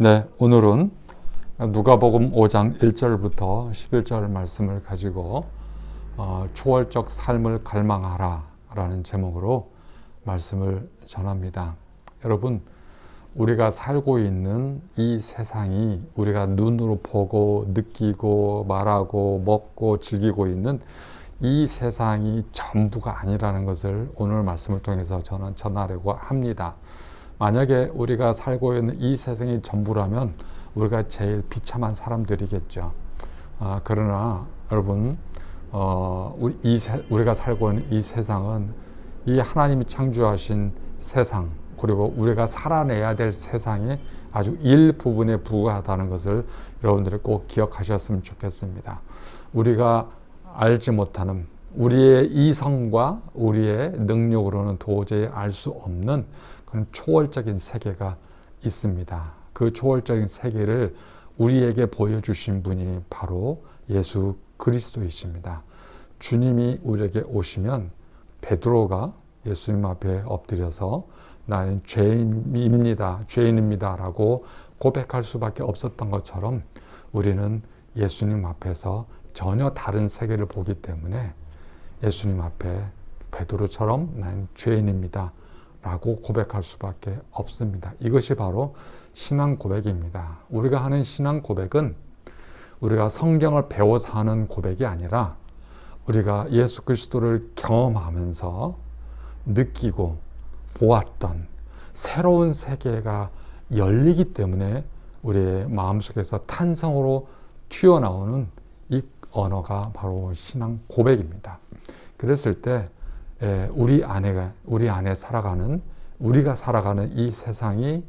네, 오늘은 누가복음 5장 1절부터 11절 말씀을 가지고 초월적 삶을 갈망하라 라는 제목으로 말씀을 전합니다. 여러분, 우리가 살고 있는 이 세상이 우리가 눈으로 보고 느끼고 말하고 먹고 즐기고 있는 이 세상이 전부가 아니라는 것을 오늘 말씀을 통해서 저는 전하려고 합니다. 만약에 우리가 살고 있는 이 세상이 전부라면 우리가 제일 비참한 사람들이겠죠. 그러나 여러분, 우리가 살고 있는 이 세상은 이 하나님이 창조하신 세상, 그리고 우리가 살아내야 될 세상의 아주 일부분에 불과하다는 것을 여러분들이 꼭 기억하셨으면 좋겠습니다. 우리가 알지 못하는, 우리의 이성과 우리의 능력으로는 도저히 알 수 없는 그런 초월적인 세계가 있습니다. 그 초월적인 세계를 우리에게 보여주신 분이 바로 예수 그리스도이십니다. 주님이 우리에게 오시면 베드로가 예수님 앞에 엎드려서 나는 죄인입니다 라고 고백할 수밖에 없었던 것처럼 우리는 예수님 앞에서 전혀 다른 세계를 보기 때문에 예수님 앞에 베드로처럼 나는 죄인입니다 라고 고백할 수밖에 없습니다. 이것이 바로 신앙 고백입니다. 우리가 하는 신앙 고백은 우리가 성경을 배워서 하는 고백이 아니라 우리가 예수 그리스도를 경험하면서 느끼고 보았던 새로운 세계가 열리기 때문에 우리의 마음속에서 탄성으로 튀어나오는 이 언어가 바로 신앙 고백입니다. 그랬을 때 우리 안에 살아가는, 우리가 살아가는 이 세상이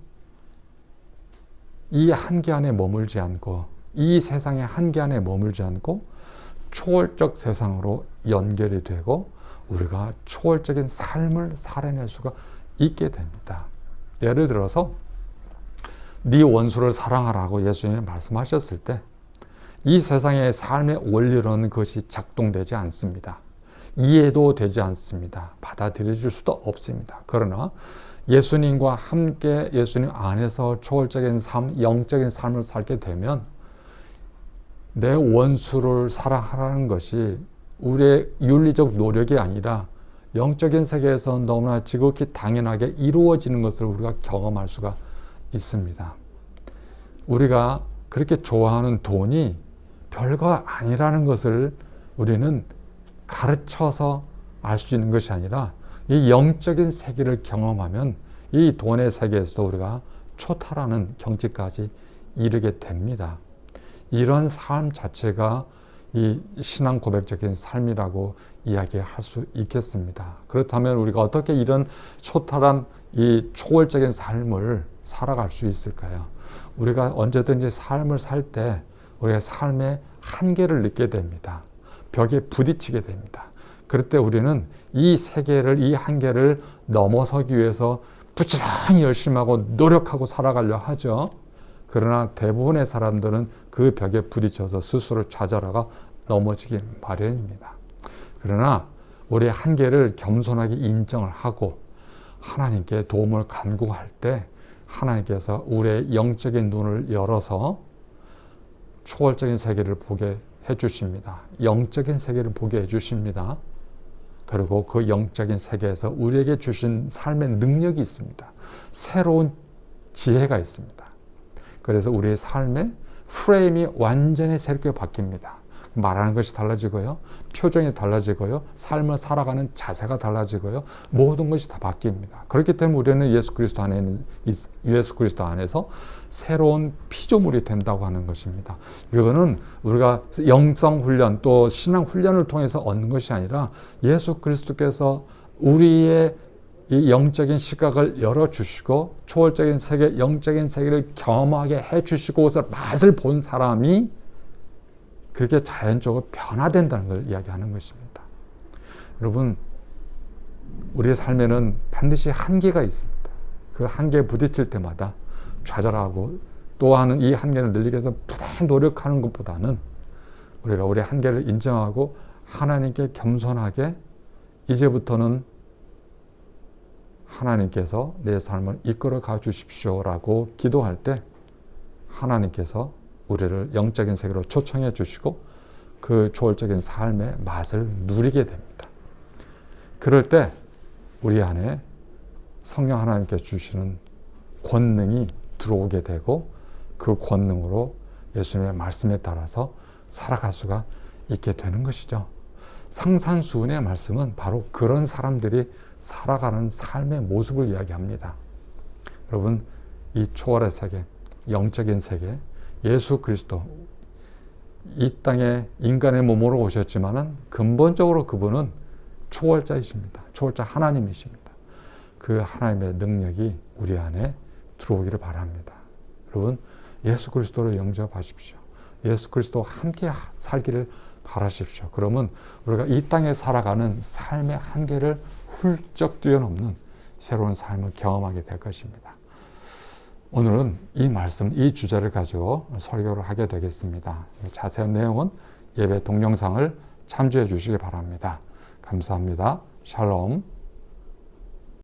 이 한계 안에 머물지 않고, 이 세상의 한계 안에 머물지 않고 초월적 세상으로 연결이 되고 우리가 초월적인 삶을 살아낼 수가 있게 됩니다. 예를 들어서 네 원수를 사랑하라고 예수님이 말씀하셨을 때 이 세상의 삶의 원리로는 그것이 작동되지 않습니다. 이해도 되지 않습니다. 받아들여질 수도 없습니다. 그러나 예수님과 함께 예수님 안에서 초월적인 삶, 영적인 삶을 살게 되면 내 원수를 사랑하라는 것이 우리의 윤리적 노력이 아니라 영적인 세계에서 너무나 지극히 당연하게 이루어지는 것을 우리가 경험할 수가 있습니다. 우리가 그렇게 좋아하는 돈이 별거 아니라는 것을 우리는 가르쳐서 알 수 있는 것이 아니라 이 영적인 세계를 경험하면 이 돈의 세계에서도 우리가 초탈하는 경지까지 이르게 됩니다. 이런 삶 자체가 이 신앙 고백적인 삶이라고 이야기할 수 있겠습니다. 그렇다면 우리가 어떻게 이런 초탈한 이 초월적인 삶을 살아갈 수 있을까요? 우리가 언제든지 삶을 살 때 우리가 삶의 한계를 느끼게 됩니다. 벽에 부딪히게 됩니다. 그럴 때 우리는 이 세계를, 이 한계를 넘어서기 위해서 부지런히 열심히 하고 노력하고 살아가려 하죠. 그러나 대부분의 사람들은 그 벽에 부딪혀서 스스로 좌절하고 넘어지기 마련입니다. 그러나 우리의 한계를 겸손하게 인정을 하고 하나님께 도움을 간구할 때 하나님께서 우리의 영적인 눈을 열어서 초월적인 세계를 보게 해주십니다. 영적인 세계를 보게 해주십니다. 그리고 그 영적인 세계에서 우리에게 주신 삶의 능력이 있습니다. 새로운 지혜가 있습니다. 그래서 우리의 삶의 프레임이 완전히 새롭게 바뀝니다. 말하는 것이 달라지고요. 표정이 달라지고요. 삶을 살아가는 자세가 달라지고요. 모든 것이 다 바뀝니다. 그렇기 때문에 우리는 예수 그리스도 안에서 새로운 피조물이 된다고 하는 것입니다. 이거는 우리가 영성 훈련 또 신앙 훈련을 통해서 얻는 것이 아니라 예수 그리스도께서 우리의 이 영적인 시각을 열어주시고 초월적인 세계, 영적인 세계를 경험하게 해주시고 그것을 맛을 본 사람이 그렇게 자연적으로 변화된다는 걸 이야기하는 것입니다. 여러분, 우리의 삶에는 반드시 한계가 있습니다. 그 한계에 부딪힐 때마다 좌절하고 또한 이 한계를 늘리기 위해서 부단히 노력하는 것보다는 우리가 우리의 한계를 인정하고 하나님께 겸손하게 이제부터는 하나님께서 내 삶을 이끌어 가 주십시오라고 기도할 때 하나님께서 우리를 영적인 세계로 초청해 주시고 그 초월적인 삶의 맛을 누리게 됩니다. 그럴 때 우리 안에 성령 하나님께 주시는 권능이 들어오게 되고 그 권능으로 예수님의 말씀에 따라서 살아갈 수가 있게 되는 것이죠. 상산수훈의 말씀은 바로 그런 사람들이 살아가는 삶의 모습을 이야기합니다. 여러분, 이 초월의 세계, 영적인 세계, 예수 그리스도 이 땅에 인간의 몸으로 오셨지만은 근본적으로 그분은 초월자이십니다. 초월자 하나님이십니다. 그 하나님의 능력이 우리 안에 들어오기를 바랍니다. 여러분, 예수 그리스도를 영접하십시오. 예수 그리스도와 함께 살기를 바라십시오. 그러면 우리가 이 땅에 살아가는 삶의 한계를 훌쩍 뛰어넘는 새로운 삶을 경험하게 될 것입니다. 오늘은 이 말씀, 이 주제를 가지고 설교를 하게 되겠습니다. 자세한 내용은 예배 동영상을 참조해 주시기 바랍니다. 감사합니다. 샬롬.